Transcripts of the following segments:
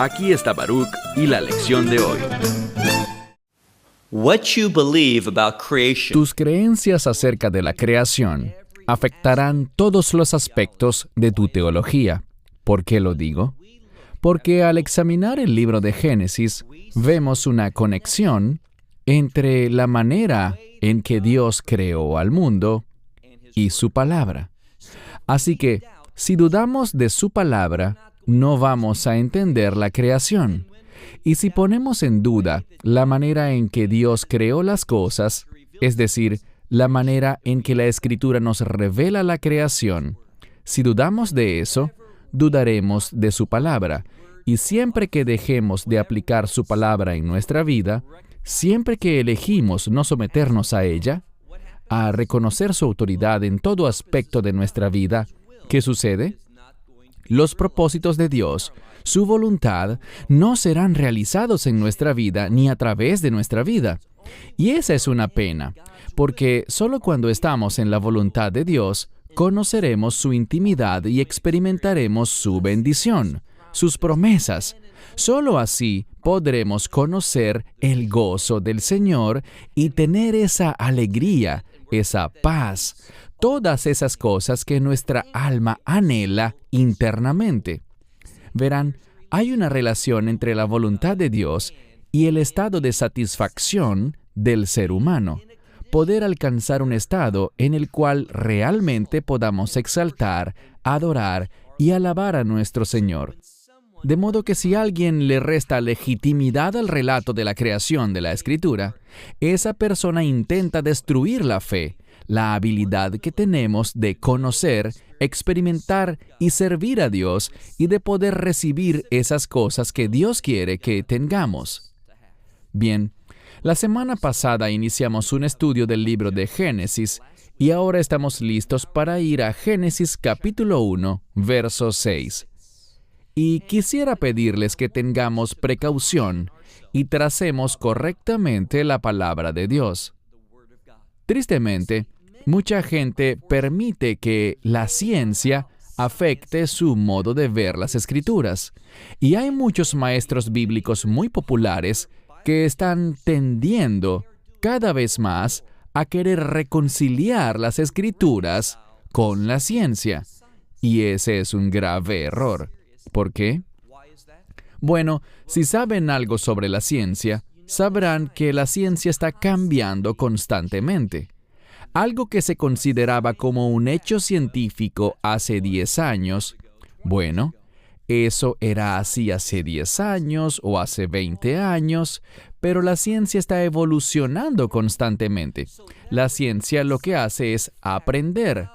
Aquí está Baruch y la lección de hoy. What you believe about creation Tus creencias acerca de la creación afectarán todos los aspectos de tu teología. ¿Por qué lo digo? Porque al examinar el libro de Génesis, vemos una conexión entre la manera en que Dios creó al mundo y su palabra. Así que, si dudamos de su palabra, no vamos a entender la creación. Y si ponemos en duda la manera en que Dios creó las cosas, es decir, la manera en que la Escritura nos revela la creación, si dudamos de eso, dudaremos de su palabra. Y siempre que dejemos de aplicar su palabra en nuestra vida, siempre que elegimos no someternos a ella, a reconocer su autoridad en todo aspecto de nuestra vida, ¿qué sucede? Los propósitos de Dios, su voluntad, no serán realizados en nuestra vida ni a través de nuestra vida. Y esa es una pena, porque solo cuando estamos en la voluntad de Dios, conoceremos su intimidad y experimentaremos su bendición, sus promesas. Solo así podremos conocer el gozo del Señor y tener esa alegría, esa paz, todas esas cosas que nuestra alma anhela internamente. Verán, hay una relación entre la voluntad de Dios y el estado de satisfacción del ser humano. Poder alcanzar un estado en el cual realmente podamos exaltar, adorar y alabar a nuestro Señor. De modo que si alguien le resta legitimidad al relato de la creación de la Escritura, esa persona intenta destruir la fe, la habilidad que tenemos de conocer, experimentar y servir a Dios y de poder recibir esas cosas que Dios quiere que tengamos. Bien, la semana pasada iniciamos un estudio del libro de Génesis y ahora estamos listos para ir a Génesis capítulo 1, verso 6. Y quisiera pedirles que tengamos precaución y tracemos correctamente la palabra de Dios. Tristemente, mucha gente permite que la ciencia afecte su modo de ver las Escrituras. Y hay muchos maestros bíblicos muy populares que están tendiendo cada vez más a querer reconciliar las Escrituras con la ciencia. Y ese es un grave error. ¿Por qué? Bueno, si saben algo sobre la ciencia, sabrán que la ciencia está cambiando constantemente. Algo que se consideraba como un hecho científico hace 10 años, bueno, eso era así hace 10 años o hace 20 años, pero la ciencia está evolucionando constantemente. La ciencia lo que hace es aprender.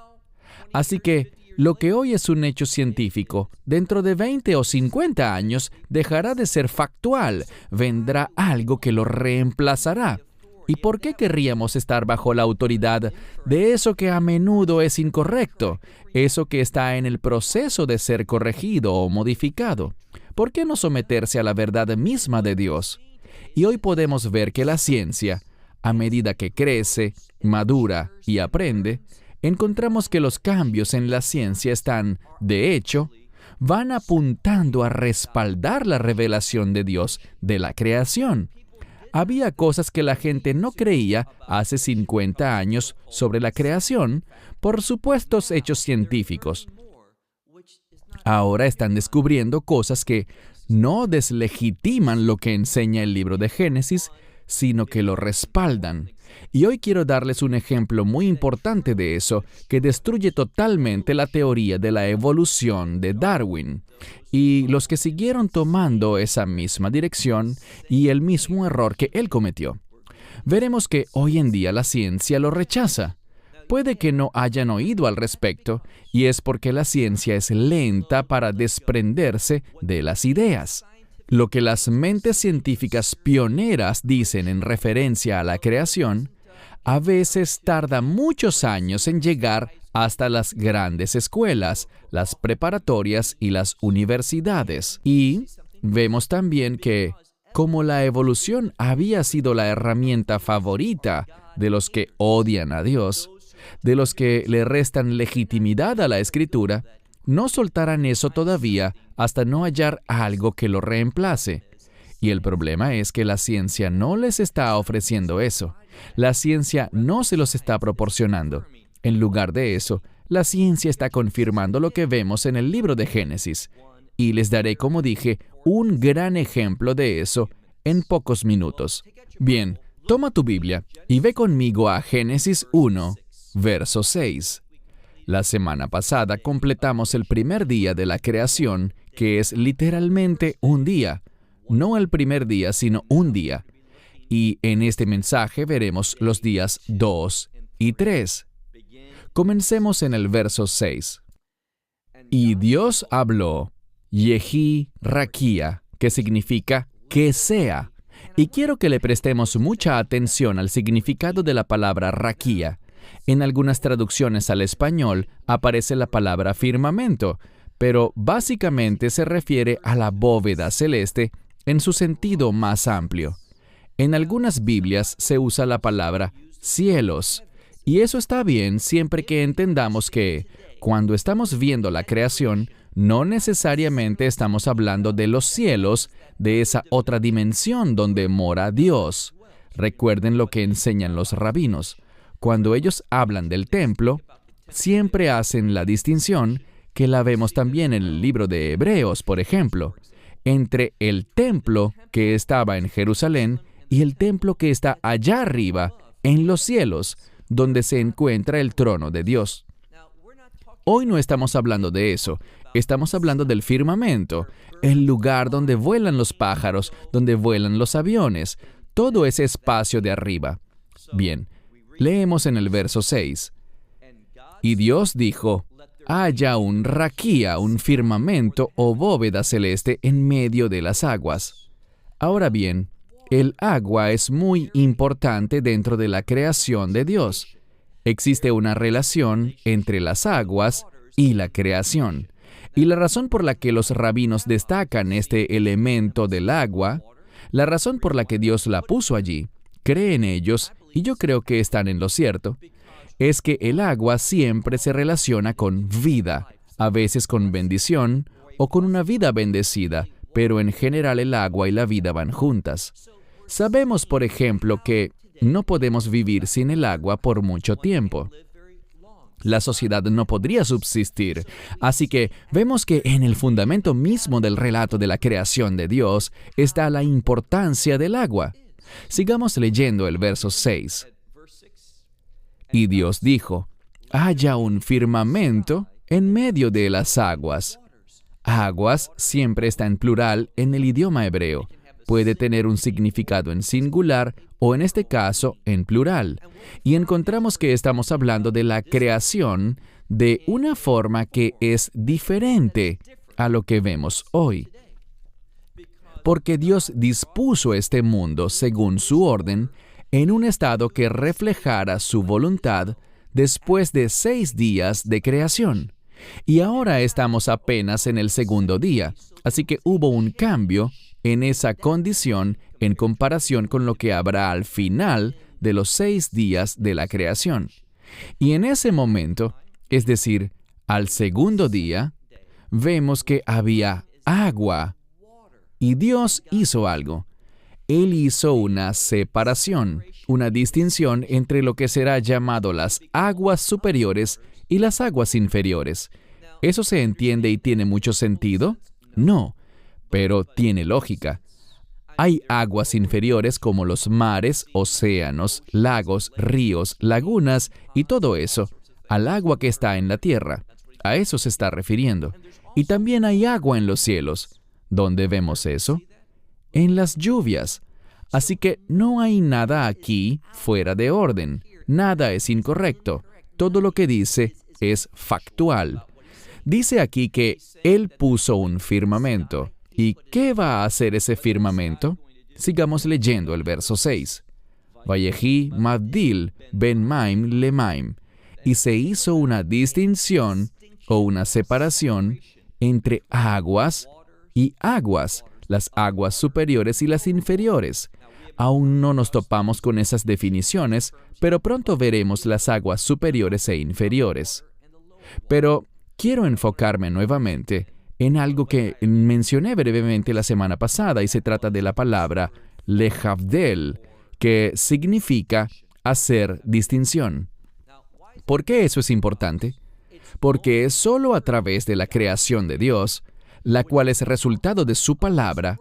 Así que lo que hoy es un hecho científico, dentro de 20 o 50 años dejará de ser factual, vendrá algo que lo reemplazará. ¿Y por qué querríamos estar bajo la autoridad de eso que a menudo es incorrecto, eso que está en el proceso de ser corregido o modificado? ¿Por qué no someterse a la verdad misma de Dios? Y hoy podemos ver que la ciencia, a medida que crece, madura y aprende, encontramos que los cambios en la ciencia están, de hecho, van apuntando a respaldar la revelación de Dios de la creación. Había cosas que la gente no creía hace 50 años sobre la creación por supuestos hechos científicos. Ahora están descubriendo cosas que no deslegitiman lo que enseña el libro de Génesis, sino que lo respaldan. Y hoy quiero darles un ejemplo muy importante de eso, que destruye totalmente la teoría de la evolución de Darwin. Y los que siguieron tomando esa misma dirección y el mismo error que él cometió. Veremos que hoy en día la ciencia lo rechaza. Puede que no hayan oído al respecto, y es porque la ciencia es lenta para desprenderse de las ideas. Lo que las mentes científicas pioneras dicen en referencia a la creación, a veces tarda muchos años en llegar hasta las grandes escuelas, las preparatorias y las universidades. Y vemos también que, como la evolución había sido la herramienta favorita de los que odian a Dios, de los que le restan legitimidad a la Escritura, no soltarán eso todavía hasta no hallar algo que lo reemplace. Y el problema es que la ciencia no les está ofreciendo eso. La ciencia no se los está proporcionando. En lugar de eso, la ciencia está confirmando lo que vemos en el libro de Génesis. Y les daré, como dije, un gran ejemplo de eso en pocos minutos. Bien, toma tu Biblia y ve conmigo a Génesis 1, verso 6. La semana pasada completamos el primer día de la creación, que es literalmente un día. No el primer día, sino un día. Y en este mensaje veremos los días 2 y 3. Comencemos en el verso 6. Y Dios habló, Yehi Raquía, que significa que sea. Y quiero que le prestemos mucha atención al significado de la palabra raquía. En algunas traducciones al español aparece la palabra firmamento, pero básicamente se refiere a la bóveda celeste en su sentido más amplio. En algunas Biblias se usa la palabra cielos, y eso está bien siempre que entendamos que, cuando estamos viendo la creación, no necesariamente estamos hablando de los cielos, de esa otra dimensión donde mora Dios. Recuerden lo que enseñan los rabinos. Cuando ellos hablan del templo, siempre hacen la distinción, que la vemos también en el libro de Hebreos, por ejemplo, entre el templo que estaba en Jerusalén y el templo que está allá arriba, en los cielos, donde se encuentra el trono de Dios. Hoy no estamos hablando de eso, estamos hablando del firmamento, el lugar donde vuelan los pájaros, donde vuelan los aviones, todo ese espacio de arriba. Bien, leemos en el verso 6. Y Dios dijo, haya un raquía, un firmamento o bóveda celeste en medio de las aguas. Ahora bien, el agua es muy importante dentro de la creación de Dios. Existe una relación entre las aguas y la creación. Y la razón por la que los rabinos destacan este elemento del agua, la razón por la que Dios la puso allí, cree en ellos, y yo creo que están en lo cierto, es que el agua siempre se relaciona con vida, a veces con bendición o con una vida bendecida, pero en general el agua y la vida van juntas. Sabemos, por ejemplo, que no podemos vivir sin el agua por mucho tiempo. La sociedad no podría subsistir. Así que vemos que en el fundamento mismo del relato de la creación de Dios está la importancia del agua. Sigamos leyendo el verso 6. Y Dios dijo, haya un firmamento en medio de las aguas. Aguas siempre está en plural en el idioma hebreo. Puede tener un significado en singular o en este caso en plural. Y encontramos que estamos hablando de la creación de una forma que es diferente a lo que vemos hoy. Porque Dios dispuso este mundo según su orden en un estado que reflejara su voluntad después de 6 días de creación. Y ahora estamos apenas en el segundo día, así que hubo un cambio en esa condición en comparación con lo que habrá al final de los 6 días de la creación. Y en ese momento, es decir, al segundo día, vemos que había agua. Y Dios hizo algo. Él hizo una separación, una distinción entre lo que será llamado las aguas superiores y las aguas inferiores. ¿Eso se entiende y tiene mucho sentido? No, pero tiene lógica. Hay aguas inferiores como los mares, océanos, lagos, ríos, lagunas y todo eso, al agua que está en la tierra. A eso se está refiriendo. Y también hay agua en los cielos. ¿Dónde vemos eso? En las lluvias. Así que no hay nada aquí fuera de orden. Nada es incorrecto. Todo lo que dice es factual. Dice aquí que Él puso un firmamento. ¿Y qué va a hacer ese firmamento? Sigamos leyendo el verso 6. Vayehi Mavdil ben Maim le Maim. Y se hizo una distinción o una separación entre aguas y aguas, las aguas superiores y las inferiores. Aún no nos topamos con esas definiciones, pero pronto veremos las aguas superiores e inferiores. Pero quiero enfocarme nuevamente en algo que mencioné brevemente la semana pasada, y se trata de la palabra lehavdel, que significa hacer distinción. ¿Por qué eso es importante? Porque es solo a través de la creación de Dios, la cual es resultado de su palabra,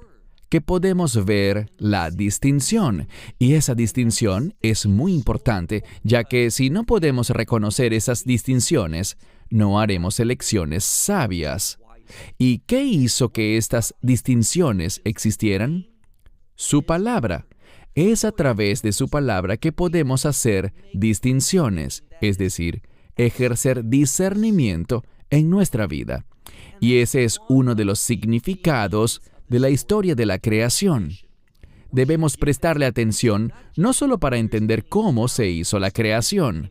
que podemos ver la distinción. Y esa distinción es muy importante, ya que si no podemos reconocer esas distinciones, no haremos elecciones sabias. ¿Y qué hizo que estas distinciones existieran? Su palabra. Es a través de su palabra que podemos hacer distinciones, es decir, ejercer discernimiento en nuestra vida. Y ese es uno de los significados de la historia de la creación. Debemos prestarle atención no solo para entender cómo se hizo la creación,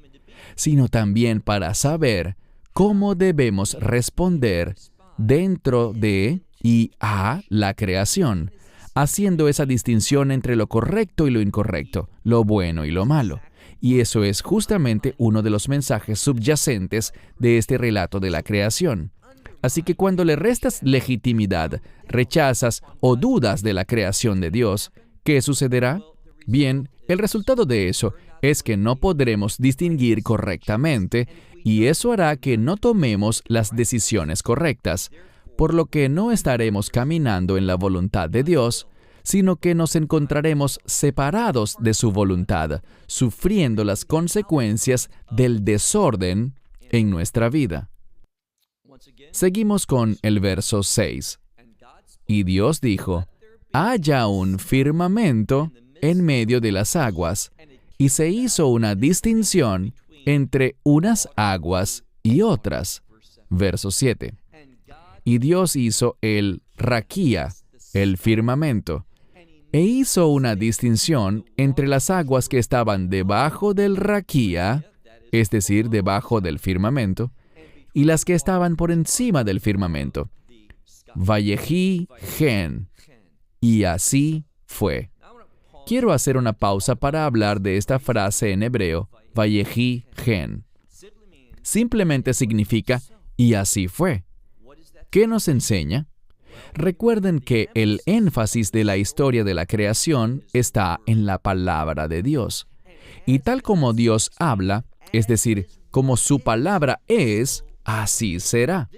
sino también para saber cómo debemos responder dentro de y a la creación, haciendo esa distinción entre lo correcto y lo incorrecto, lo bueno y lo malo. Y eso es justamente uno de los mensajes subyacentes de este relato de la creación. Así que cuando le restas legitimidad, rechazas o dudas de la creación de Dios, ¿qué sucederá? Bien, el resultado de eso es que no podremos distinguir correctamente, y eso hará que no tomemos las decisiones correctas, por lo que no estaremos caminando en la voluntad de Dios, sino que nos encontraremos separados de su voluntad, sufriendo las consecuencias del desorden en nuestra vida. Seguimos con el verso 6. Y Dios dijo: haya un firmamento en medio de las aguas, y se hizo una distinción entre unas aguas y otras. Verso 7. Y Dios hizo el raquía, el firmamento, e hizo una distinción entre las aguas que estaban debajo del raquía, es decir, debajo del firmamento, y las que estaban por encima del firmamento. Vayehi gen. Y así fue. Quiero hacer una pausa para hablar de esta frase en hebreo, Vayehi gen. Simplemente significa, y así fue. ¿Qué nos enseña? Recuerden que el énfasis de la historia de la creación está en la palabra de Dios. Y tal como Dios habla, es decir, como su palabra es, así será.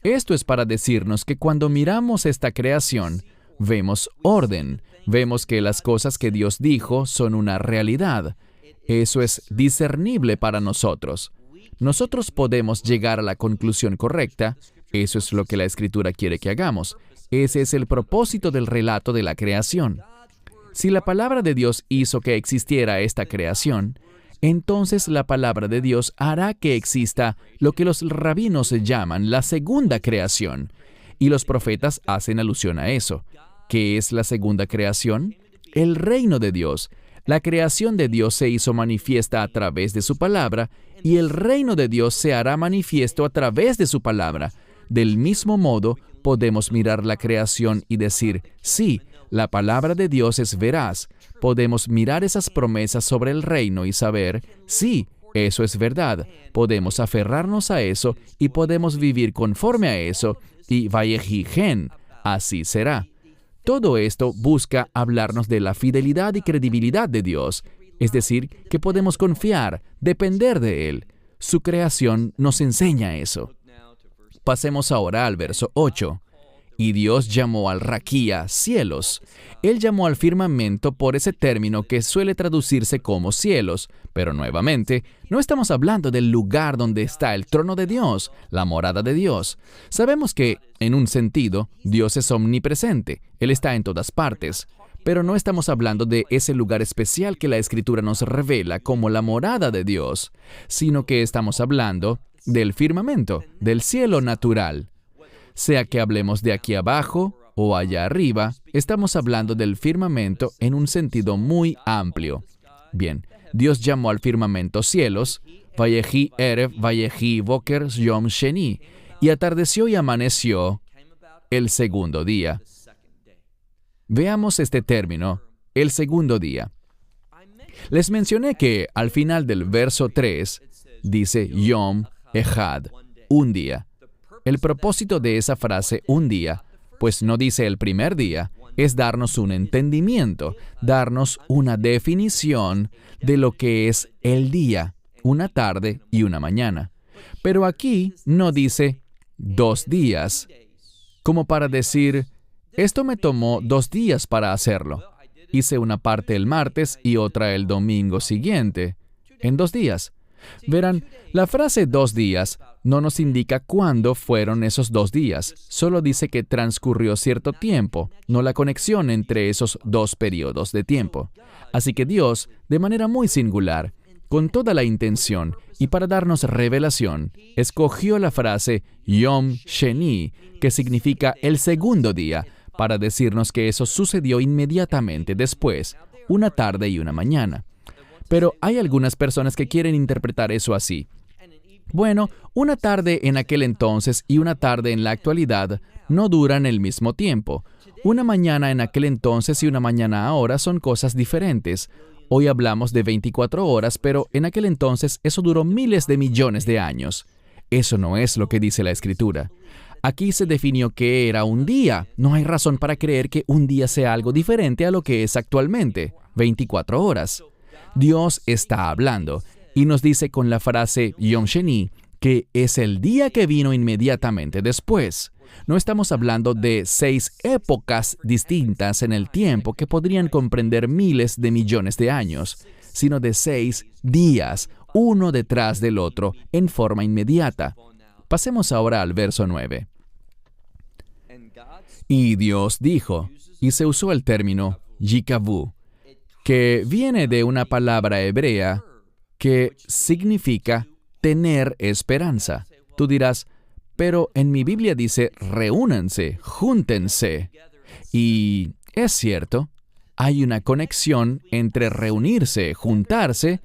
Esto es para decirnos que cuando miramos esta creación, vemos orden, vemos que las cosas que Dios dijo son una realidad. Eso es discernible para nosotros. Nosotros podemos llegar a la conclusión correcta. Eso es lo que la Escritura quiere que hagamos. Ese es el propósito del relato de la creación. Si la palabra de Dios hizo que existiera esta creación, entonces la palabra de Dios hará que exista lo que los rabinos llaman la segunda creación. Y los profetas hacen alusión a eso. ¿Qué es la segunda creación? El reino de Dios. La creación de Dios se hizo manifiesta a través de su palabra, y el reino de Dios se hará manifiesto a través de su palabra. Del mismo modo, podemos mirar la creación y decir, sí, la palabra de Dios es veraz. Podemos mirar esas promesas sobre el reino y saber, sí, eso es verdad. Podemos aferrarnos a eso y podemos vivir conforme a eso, y Vayehi gen, así será. Todo esto busca hablarnos de la fidelidad y credibilidad de Dios, es decir, que podemos confiar, depender de Él. Su creación nos enseña eso. Pasemos ahora al verso 8. Y Dios llamó al raquía cielos. Él llamó al firmamento por ese término que suele traducirse como cielos, pero nuevamente, no estamos hablando del lugar donde está el trono de Dios, la morada de Dios. Sabemos que, en un sentido, Dios es omnipresente, Él está en todas partes, pero no estamos hablando de ese lugar especial que la Escritura nos revela como la morada de Dios, sino que estamos hablando del firmamento, del cielo natural. Sea que hablemos de aquí abajo o allá arriba, estamos hablando del firmamento en un sentido muy amplio. Bien, Dios llamó al firmamento cielos, Vayehi erev, Vayehi boker yom sheni, y atardeció y amaneció el segundo día. Veamos este término, el segundo día. Les mencioné que al final del verso 3 dice Yom Echad, un día. El propósito de esa frase, un día, pues no dice el primer día, es darnos un entendimiento, darnos una definición de lo que es el día, una tarde y una mañana. Pero aquí no dice 2 días, como para decir, esto me tomó 2 días para hacerlo. Hice una parte el martes y otra el domingo siguiente, en 2 días. Verán, la frase 2 días no nos indica cuándo fueron esos 2 días, solo dice que transcurrió cierto tiempo, no la conexión entre esos 2 periodos de tiempo. Así que Dios, de manera muy singular, con toda la intención y para darnos revelación, escogió la frase Yom Sheni, que significa el segundo día, para decirnos que eso sucedió inmediatamente después, una tarde y una mañana. Pero hay algunas personas que quieren interpretar eso así. Bueno, una tarde en aquel entonces y una tarde en la actualidad no duran el mismo tiempo. Una mañana en aquel entonces y una mañana ahora son cosas diferentes. Hoy hablamos de 24 horas, pero en aquel entonces eso duró miles de millones de años. Eso no es lo que dice la Escritura. Aquí se definió que era un día. No hay razón para creer que un día sea algo diferente a lo que es actualmente, 24 horas. Dios está hablando y nos dice con la frase Yom Sheni que es el día que vino inmediatamente después. No estamos hablando de 6 épocas distintas en el tiempo que podrían comprender miles de millones de años, sino de 6 días, uno detrás del otro, en forma inmediata. Pasemos ahora al verso 9. Y Dios dijo, y se usó el término Yikavu, que viene de una palabra hebrea que significa tener esperanza. Tú dirás, pero en mi Biblia dice reúnanse, júntense. Y es cierto, hay una conexión entre reunirse, juntarse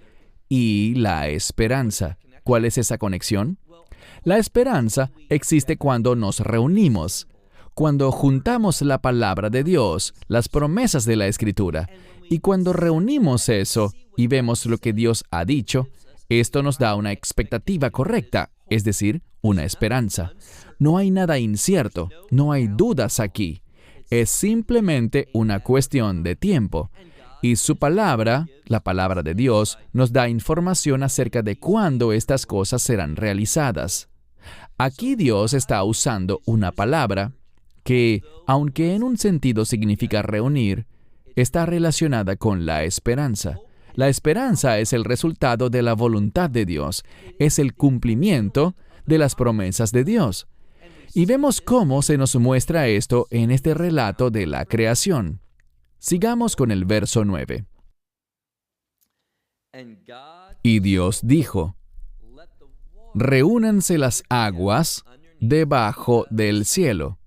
y la esperanza. ¿Cuál es esa conexión? La esperanza existe cuando nos reunimos, cuando juntamos la palabra de Dios, las promesas de la Escritura, y cuando reunimos eso y vemos lo que Dios ha dicho, esto nos da una expectativa correcta, es decir, una esperanza. No hay nada incierto, no hay dudas aquí. Es simplemente una cuestión de tiempo. Y su palabra, la palabra de Dios, nos da información acerca de cuándo estas cosas serán realizadas. Aquí Dios está usando una palabra que, aunque en un sentido significa reunir, está relacionada con la esperanza. La esperanza es el resultado de la voluntad de Dios, es el cumplimiento de las promesas de Dios. Y vemos cómo se nos muestra esto en este relato de la creación. Sigamos con el verso 9. Y Dios dijo, reúnanse las aguas debajo del cielo.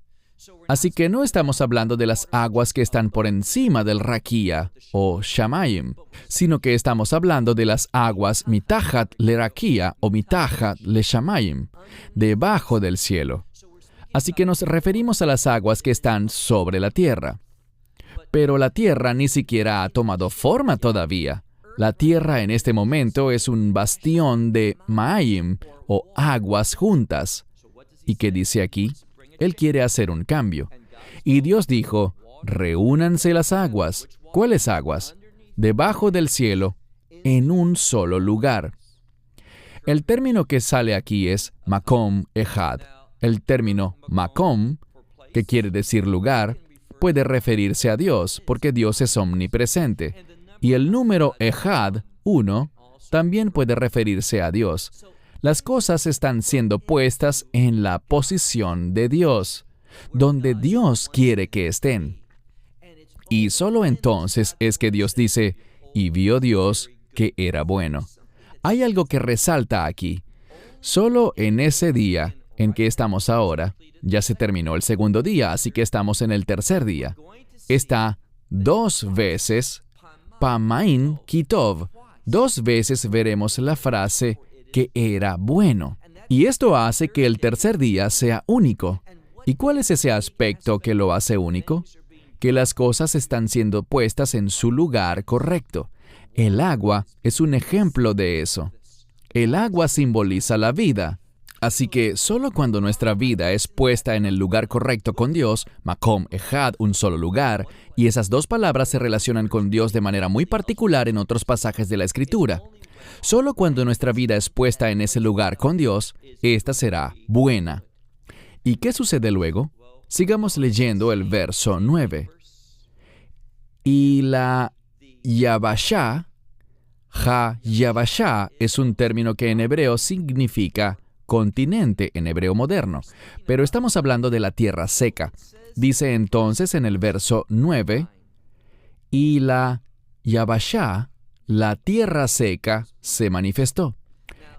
Así que no estamos hablando de las aguas que están por encima del Raquía o Shamayim, sino que estamos hablando de las aguas Mitachat le Raquía o Mitachat le Shamayim, debajo del cielo. Así que nos referimos a las aguas que están sobre la tierra. Pero la tierra ni siquiera ha tomado forma todavía. La tierra en este momento es un bastión de Ma'im o aguas juntas. ¿Y qué dice aquí? Él quiere hacer un cambio. Y Dios dijo, reúnanse las aguas. ¿Cuáles aguas? Debajo del cielo, en un solo lugar. El término que sale aquí es Makom Echad. El término Makom, que quiere decir lugar, puede referirse a Dios, porque Dios es omnipresente. Y el número Echad, 1, también puede referirse a Dios. Las cosas están siendo puestas en la posición de Dios, donde Dios quiere que estén. Y solo entonces es que Dios dice, y vio Dios que era bueno. Hay algo que resalta aquí. Solo en ese día en que estamos ahora, ya se terminó el segundo día, así que estamos en el tercer día. Está 2 veces, Pamain Kitov. 2 veces veremos la frase que era bueno. Y esto hace que el tercer día sea único. ¿Y cuál es ese aspecto que lo hace único? Que las cosas están siendo puestas en su lugar correcto. El agua es un ejemplo de eso. El agua simboliza la vida. Así que solo cuando nuestra vida es puesta en el lugar correcto con Dios, Makom Ejad, un solo lugar, y esas dos palabras se relacionan con Dios de manera muy particular en otros pasajes de la Escritura. Solo cuando nuestra vida es puesta en ese lugar con Dios, esta será buena. ¿Y qué sucede luego? Sigamos leyendo el verso 9. Y la Yabashá, Ha-Yabashá, es un término que en hebreo significa continente en hebreo moderno, pero estamos hablando de la tierra seca. Dice entonces en el verso 9, y la Yabashá, la tierra seca, se manifestó.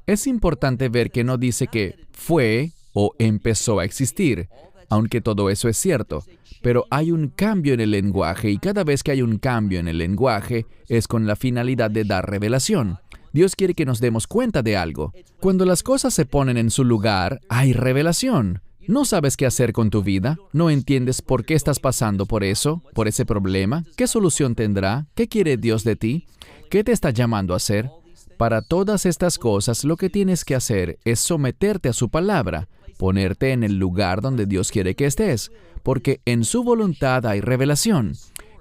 Es importante ver que no dice que fue o empezó a existir, aunque todo eso es cierto, pero hay un cambio en el lenguaje y cada vez que hay un cambio en el lenguaje es con la finalidad de dar revelación. Dios quiere que nos demos cuenta de algo. Cuando las cosas se ponen en su lugar, hay revelación. ¿No sabes qué hacer con tu vida? ¿No entiendes por qué estás pasando por eso, por ese problema? ¿Qué solución tendrá? ¿Qué quiere Dios de ti? ¿Qué te está llamando a hacer? Para todas estas cosas, lo que tienes que hacer es someterte a su palabra, ponerte en el lugar donde Dios quiere que estés, porque en su voluntad hay revelación.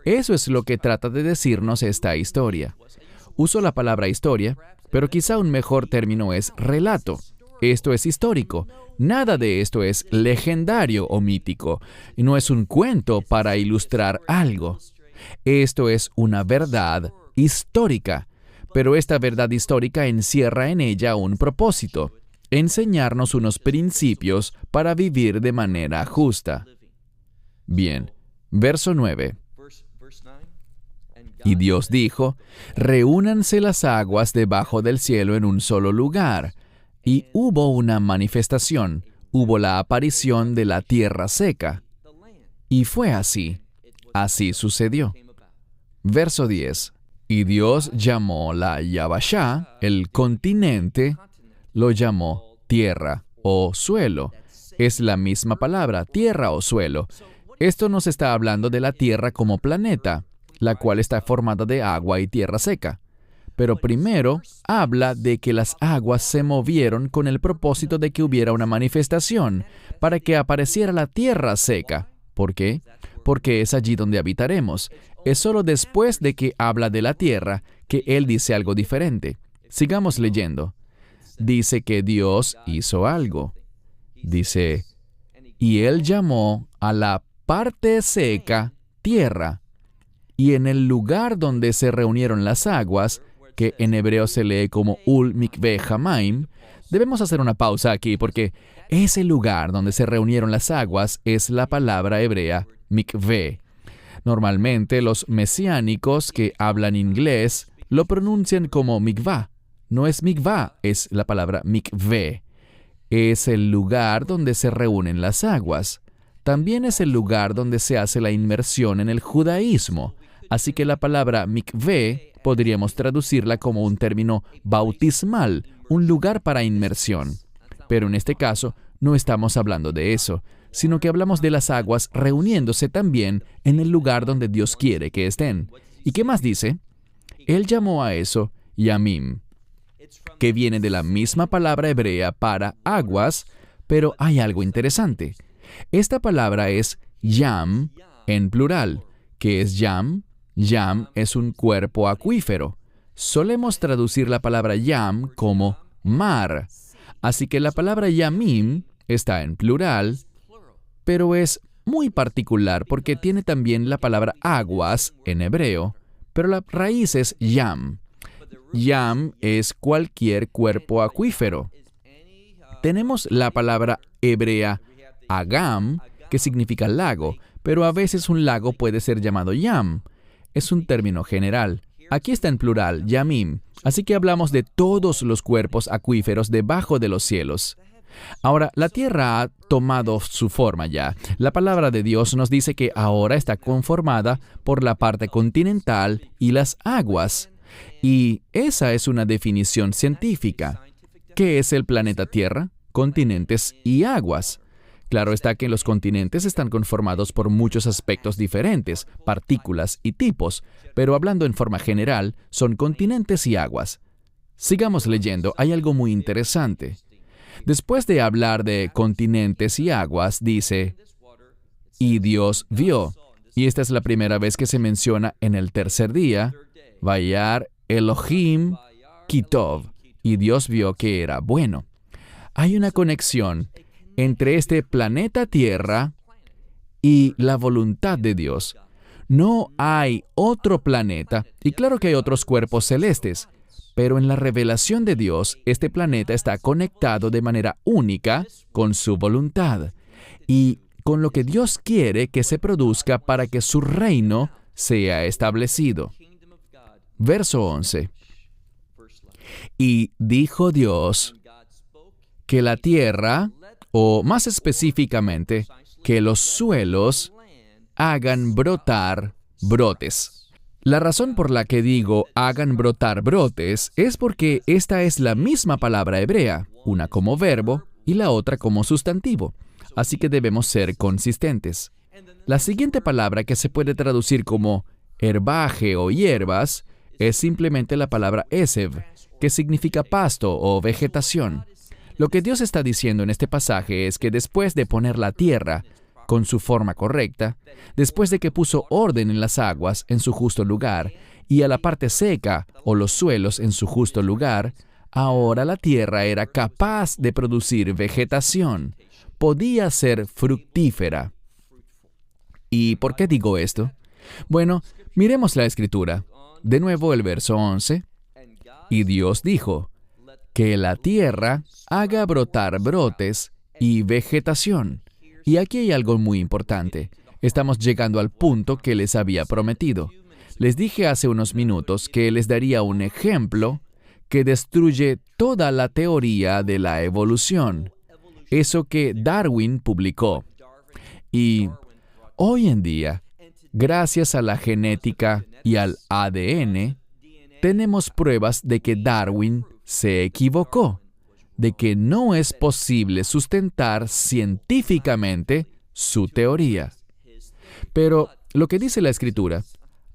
Eso es lo que trata de decirnos esta historia. Uso la palabra historia, pero quizá un mejor término es relato. Esto es histórico. Nada de esto es legendario o mítico. No es un cuento para ilustrar algo. Esto es una verdad histórica. Pero esta verdad histórica encierra en ella un propósito: enseñarnos unos principios para vivir de manera justa. Bien, verso 9. Y Dios dijo, reúnanse las aguas debajo del cielo en un solo lugar. Y hubo una manifestación, hubo la aparición de la tierra seca. Y fue así. Así sucedió. Verso 10. Y Dios llamó la Yabashá, el continente, lo llamó tierra o suelo. Es la misma palabra, tierra o suelo. Esto nos está hablando de la tierra como planeta, la cual está formada de agua y tierra seca. Pero primero habla de que las aguas se movieron con el propósito de que hubiera una manifestación, para que apareciera la tierra seca. ¿Por qué? Porque es allí donde habitaremos. Es solo después de que habla de la tierra que Él dice algo diferente. Sigamos leyendo. Dice que Dios hizo algo. Dice, y Él llamó a la parte seca tierra, y en el lugar donde se reunieron las aguas, que en hebreo se lee como Ul Mikveh Hamaim, debemos hacer una pausa aquí porque ese lugar donde se reunieron las aguas es la palabra hebrea Mikveh. Normalmente los mesiánicos que hablan inglés lo pronuncian como mikvah. No es mikvah, es la palabra mikveh. Es el lugar donde se reúnen las aguas. También es el lugar donde se hace la inmersión en el judaísmo. Así que la palabra mikveh podríamos traducirla como un término bautismal, un lugar para inmersión. Pero en este caso no estamos hablando de eso, sino que hablamos de las aguas reuniéndose también en el lugar donde Dios quiere que estén. ¿Y qué más dice? Él llamó a eso Yamim, que viene de la misma palabra hebrea para aguas, pero hay algo interesante. Esta palabra es Yam en plural. ¿Qué es Yam? Yam es un cuerpo acuífero. Solemos traducir la palabra Yam como mar. Así que la palabra Yamim está en plural, pero es muy particular porque tiene también la palabra aguas en hebreo, pero la raíz es Yam. Yam es cualquier cuerpo acuífero. Tenemos la palabra hebrea Agam, que significa lago, pero a veces un lago puede ser llamado Yam. Es un término general. Aquí está en plural, Yamim. Así que hablamos de todos los cuerpos acuíferos debajo de los cielos. Ahora, la tierra ha tomado su forma ya. La palabra de Dios nos dice que ahora está conformada por la parte continental y las aguas. Y esa es una definición científica. ¿Qué es el planeta Tierra? Continentes y aguas. Claro está que los continentes están conformados por muchos aspectos diferentes, partículas y tipos, pero hablando en forma general, son continentes y aguas. Sigamos leyendo, hay algo muy interesante. Después de hablar de continentes y aguas, dice, y Dios vio. Y esta es la primera vez que se menciona en el tercer día, Vayar Elohim Kitov, y Dios vio que era bueno. Hay una conexión entre este planeta Tierra y la voluntad de Dios. No hay otro planeta, y claro que hay otros cuerpos celestes, pero en la revelación de Dios, este planeta está conectado de manera única con su voluntad y con lo que Dios quiere que se produzca para que su reino sea establecido. Verso 11. Y dijo Dios que la tierra, o más específicamente, que los suelos hagan brotar brotes. La razón por la que digo hagan brotar brotes es porque esta es la misma palabra hebrea, una como verbo y la otra como sustantivo. Así que debemos ser consistentes. La siguiente palabra que se puede traducir como herbaje o hierbas es simplemente la palabra esev, que significa pasto o vegetación. Lo que Dios está diciendo en este pasaje es que después de poner la tierra con su forma correcta, después de que puso orden en las aguas en su justo lugar y a la parte seca o los suelos en su justo lugar, ahora la tierra era capaz de producir vegetación, podía ser fructífera. ¿Y por qué digo esto? Bueno, miremos la Escritura. De nuevo el verso 11. Y Dios dijo, que la tierra haga brotar brotes y vegetación. Y aquí hay algo muy importante. Estamos llegando al punto que les había prometido. Les dije hace unos minutos que les daría un ejemplo que destruye toda la teoría de la evolución, eso que Darwin publicó. Y hoy en día, gracias a la genética y al ADN, tenemos pruebas de que Darwin se equivocó, de que no es posible sustentar científicamente su teoría. Pero lo que dice la Escritura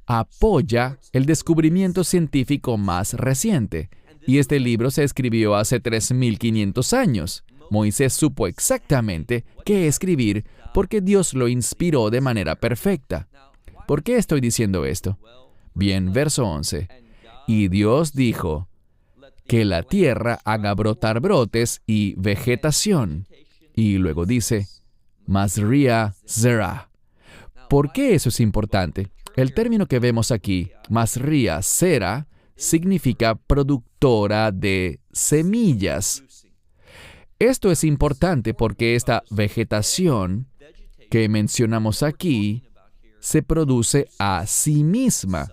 apoya el descubrimiento científico más reciente, y este libro se escribió hace 3,500 años. Moisés supo exactamente qué escribir porque Dios lo inspiró de manera perfecta. ¿Por qué estoy diciendo esto? Bien, verso 11. Y Dios dijo, que la tierra haga brotar brotes y vegetación. Y luego dice, Masria Zera. ¿Por qué eso es importante? El término que vemos aquí, Masria Zera, significa productora de semillas. Esto es importante porque esta vegetación que mencionamos aquí se produce a sí misma.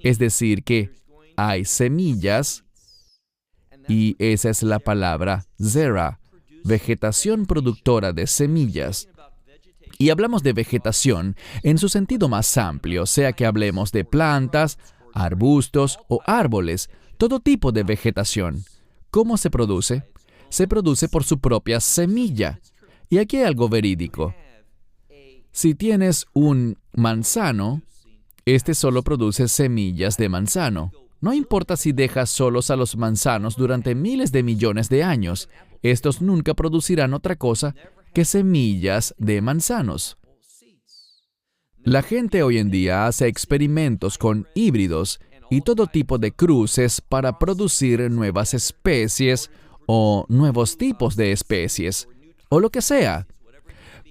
Es decir, que hay semillas, y esa es la palabra zera, vegetación productora de semillas. Y hablamos de vegetación en su sentido más amplio, sea que hablemos de plantas, arbustos o árboles, todo tipo de vegetación. ¿Cómo se produce? Se produce por su propia semilla. Y aquí hay algo verídico. Si tienes un manzano, este solo produce semillas de manzano. No importa si dejas solos a los manzanos durante miles de millones de años, estos nunca producirán otra cosa que semillas de manzanos. La gente hoy en día hace experimentos con híbridos y todo tipo de cruces para producir nuevas especies o nuevos tipos de especies, o lo que sea.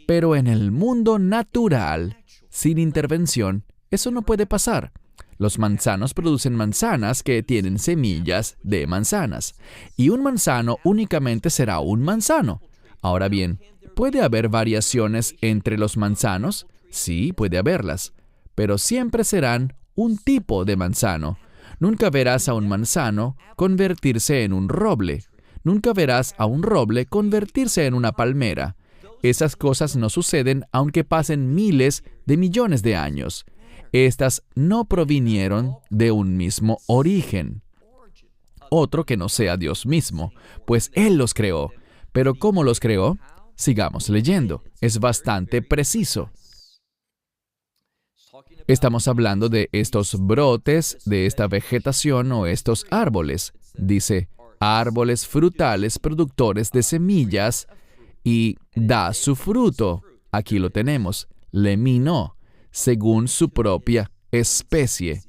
Pero en el mundo natural, sin intervención, eso no puede pasar. Los manzanos producen manzanas que tienen semillas de manzanas. Y un manzano únicamente será un manzano. Ahora bien, ¿puede haber variaciones entre los manzanos? Sí, puede haberlas. Pero siempre serán un tipo de manzano. Nunca verás a un manzano convertirse en un roble. Nunca verás a un roble convertirse en una palmera. Esas cosas no suceden aunque pasen miles de millones de años. Estas no provinieron de un mismo origen, otro que no sea Dios mismo, pues Él los creó. Pero ¿cómo los creó? Sigamos leyendo. Es bastante preciso. Estamos hablando de estos brotes, de esta vegetación o estos árboles. Dice, árboles frutales productores de semillas y da su fruto. Aquí lo tenemos, lemino, según su propia especie.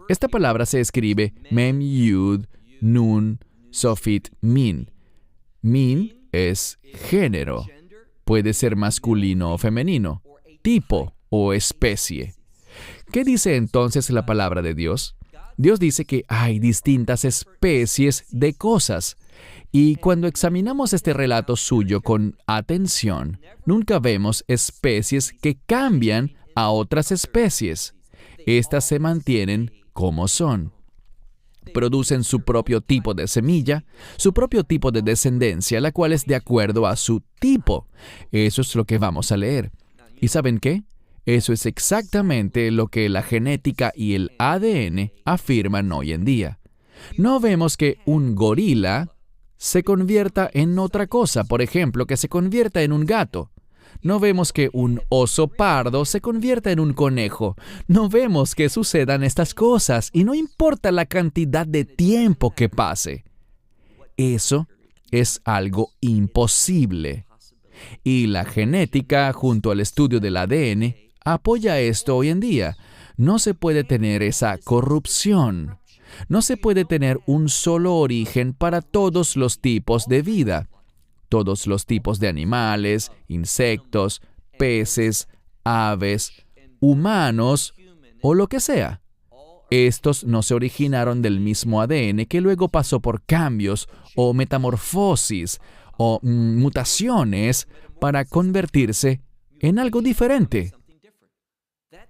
Esta palabra se escribe mem, yud, nun, sofit, min. Min es género. Puede ser masculino o femenino, tipo o especie. ¿Qué dice entonces la palabra de Dios? Dios dice que hay distintas especies de cosas. Y cuando examinamos este relato suyo con atención, nunca vemos especies que cambian a otras especies. Estas se mantienen como son. Producen su propio tipo de semilla, su propio tipo de descendencia, la cual es de acuerdo a su tipo. Eso es lo que vamos a leer. ¿Y saben qué? Eso es exactamente lo que la genética y el ADN afirman hoy en día. No vemos que un gorila se convierta en otra cosa, por ejemplo, que se convierta en un gato. No vemos que un oso pardo se convierta en un conejo. No vemos que sucedan estas cosas y no importa la cantidad de tiempo que pase. Eso es algo imposible. Y la genética, junto al estudio del ADN, apoya esto hoy en día. No se puede tener esa corrupción. No se puede tener un solo origen para todos los tipos de vida. Todos los tipos de animales, insectos, peces, aves, humanos o lo que sea. Estos no se originaron del mismo ADN que luego pasó por cambios o metamorfosis o mutaciones para convertirse en algo diferente.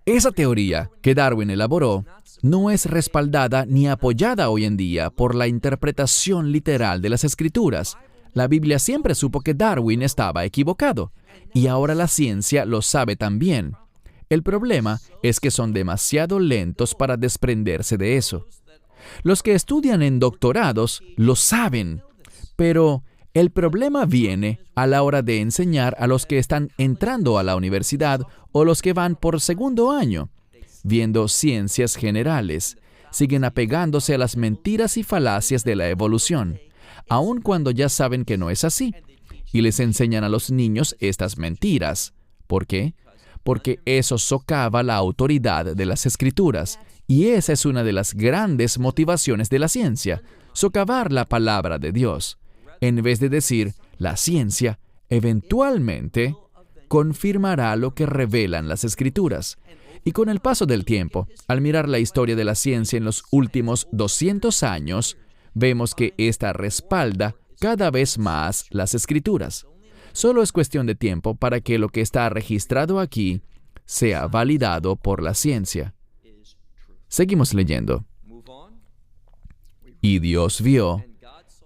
Esa teoría que Darwin elaboró no es respaldada ni apoyada hoy en día por la interpretación literal de las Escrituras. La Biblia siempre supo que Darwin estaba equivocado, y ahora la ciencia lo sabe también. El problema es que son demasiado lentos para desprenderse de eso. Los que estudian en doctorados lo saben, pero el problema viene a la hora de enseñar a los que están entrando a la universidad o los que van por segundo año, viendo ciencias generales. Siguen apegándose a las mentiras y falacias de la evolución, aun cuando ya saben que no es así, y les enseñan a los niños estas mentiras. ¿Por qué? Porque eso socava la autoridad de las Escrituras, y esa es una de las grandes motivaciones de la ciencia, socavar la palabra de Dios, en vez de decir, la ciencia eventualmente confirmará lo que revelan las Escrituras. Y con el paso del tiempo, al mirar la historia de la ciencia en los últimos 200 años, vemos que ésta respalda cada vez más las Escrituras. Solo es cuestión de tiempo para que lo que está registrado aquí sea validado por la ciencia. Seguimos leyendo. Y Dios vio.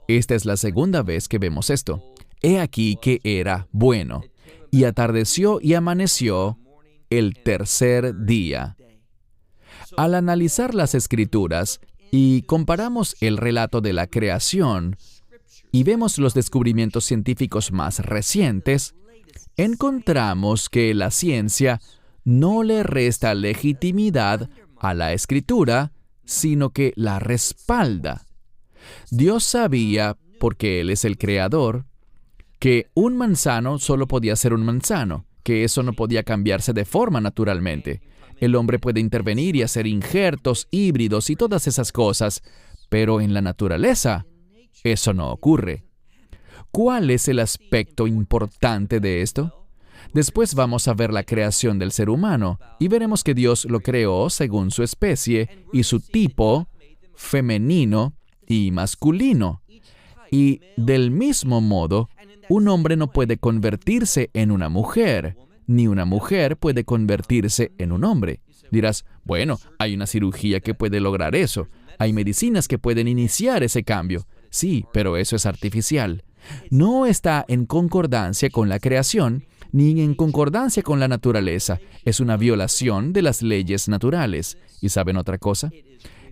Esta es la segunda vez que vemos esto. He aquí que era bueno. Y atardeció y amaneció el tercer día. Al analizar las Escrituras y comparamos el relato de la creación y vemos los descubrimientos científicos más recientes, encontramos que la ciencia no le resta legitimidad a la Escritura, sino que la respalda. Dios sabía, porque Él es el creador, que un manzano solo podía ser un manzano, que eso no podía cambiarse de forma naturalmente. El hombre puede intervenir y hacer injertos, híbridos y todas esas cosas, pero en la naturaleza eso no ocurre. ¿Cuál es el aspecto importante de esto? Después vamos a ver la creación del ser humano y veremos que Dios lo creó según su especie y su tipo femenino y masculino. Y del mismo modo, un hombre no puede convertirse en una mujer, ni una mujer puede convertirse en un hombre. Dirás, bueno, hay una cirugía que puede lograr eso. Hay medicinas que pueden iniciar ese cambio. Sí, pero eso es artificial. No está en concordancia con la creación, ni en concordancia con la naturaleza. Es una violación de las leyes naturales. ¿Y saben otra cosa?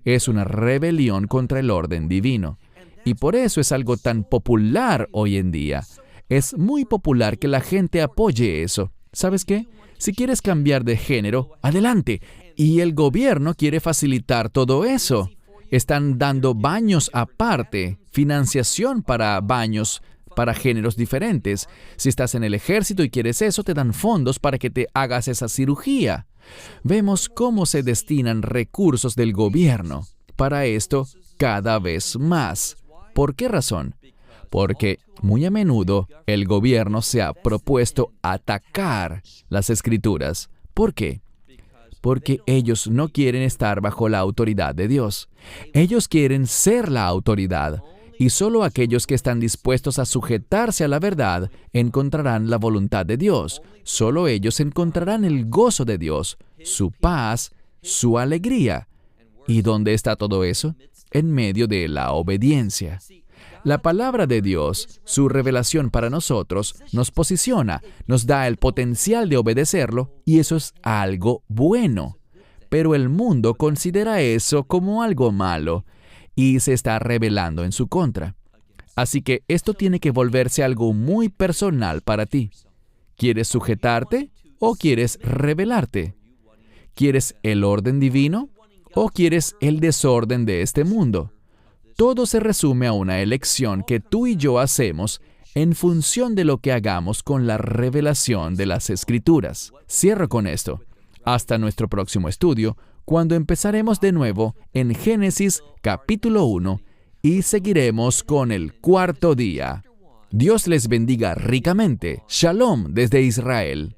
Es una rebelión contra el orden divino. Y por eso es algo tan popular hoy en día. Es muy popular que la gente apoye eso. ¿Sabes qué? Si quieres cambiar de género, adelante. Y el gobierno quiere facilitar todo eso. Están dando baños aparte, financiación para baños para géneros diferentes. Si estás en el ejército y quieres eso, te dan fondos para que te hagas esa cirugía. Vemos cómo se destinan recursos del gobierno para esto cada vez más. ¿Por qué razón? Porque muy a menudo el gobierno se ha propuesto atacar las Escrituras. ¿Por qué? Porque ellos no quieren estar bajo la autoridad de Dios. Ellos quieren ser la autoridad. Y solo aquellos que están dispuestos a sujetarse a la verdad encontrarán la voluntad de Dios. Solo ellos encontrarán el gozo de Dios, su paz, su alegría. ¿Y dónde está todo eso? En medio de la obediencia. La palabra de Dios, su revelación para nosotros, nos posiciona, nos da el potencial de obedecerlo, y eso es algo bueno. Pero el mundo considera eso como algo malo, y se está rebelando en su contra. Así que esto tiene que volverse algo muy personal para ti. ¿Quieres sujetarte o quieres rebelarte? ¿Quieres el orden divino o quieres el desorden de este mundo? Todo se resume a una elección que tú y yo hacemos en función de lo que hagamos con la revelación de las Escrituras. Cierro con esto. Hasta nuestro próximo estudio, cuando empezaremos de nuevo en Génesis capítulo 1 y seguiremos con el cuarto día. Dios les bendiga ricamente. Shalom desde Israel.